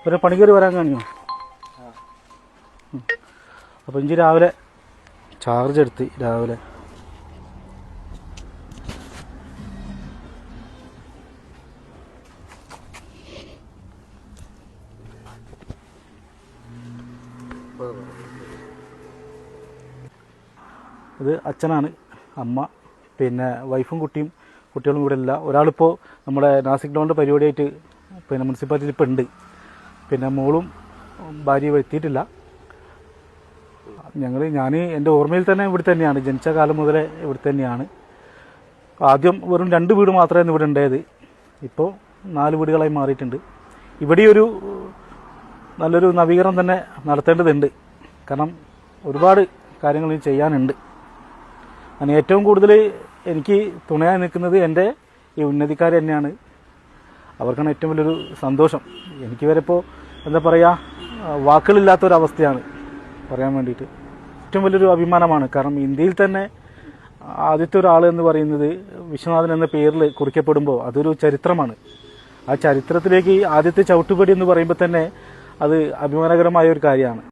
ഒരു പണിക്കറി വരാൻ കാണിയോ? അപ്പോൾ ഇഞ്ചി രാവിലെ ചാർജ് എടുത്ത് രാവിലെ ഇത് അച്ഛനാണ്, അമ്മ, പിന്നെ വൈഫും കുട്ടികളും കൂടെ ഇല്ല. ഒരാളിപ്പോൾ നമ്മുടെ നാസിക് ഡോണിൻ്റെ പരിപാടിയായിട്ട് പിന്നെ മുനിസിപ്പാലിറ്റിയിൽ ഇപ്പോൾ ഉണ്ട്. പിന്നെ മോളും ഭാര്യയും എത്തിയിട്ടില്ല. ഞാൻ എൻ്റെ ഓർമ്മയിൽ തന്നെ ഇവിടെ തന്നെയാണ്, ജനിച്ച കാലം മുതലേ ഇവിടെ തന്നെയാണ്. ആദ്യം വെറും 2 വീട് മാത്രമായിരുന്നു ഇവിടെ ഉണ്ടായത്. ഇപ്പോൾ 4 വീടുകളായി മാറിയിട്ടുണ്ട്. ഇവിടെ ഒരു നല്ലൊരു നവീകരണം തന്നെ നടത്തേണ്ടതുണ്ട്. കാരണം ഒരുപാട് കാര്യങ്ങൾ ചെയ്യാനുണ്ട്. ഞാൻ ഏറ്റവും കൂടുതൽ എനിക്ക് തുണയായി നിൽക്കുന്നത് എൻ്റെ ഈ ഉന്നതിക്കാർ തന്നെയാണ്. അവർക്കാണ് ഏറ്റവും വലിയൊരു സന്തോഷം. എനിക്ക് വരെ ഇപ്പോൾ എന്താ പറയുക, വാക്കുകളില്ലാത്തൊരവസ്ഥയാണ് പറയാൻ വേണ്ടിയിട്ട്. ഏറ്റവും വലിയൊരു അഭിമാനമാണ്. കാരണം ഇന്ത്യയിൽ തന്നെ ആദ്യത്തെ ഒരാൾ എന്ന് പറയുന്നത് വിശ്വനാഥൻ എന്ന പേരിൽ കുറിക്കപ്പെടുമ്പോൾ അതൊരു ചരിത്രമാണ്. ആ ചരിത്രത്തിലേക്ക് ആദ്യത്തെ ചവിട്ടുപടി എന്ന് പറയുമ്പോൾ തന്നെ അത് അഭിമാനകരമായ ഒരു കാര്യമാണ്.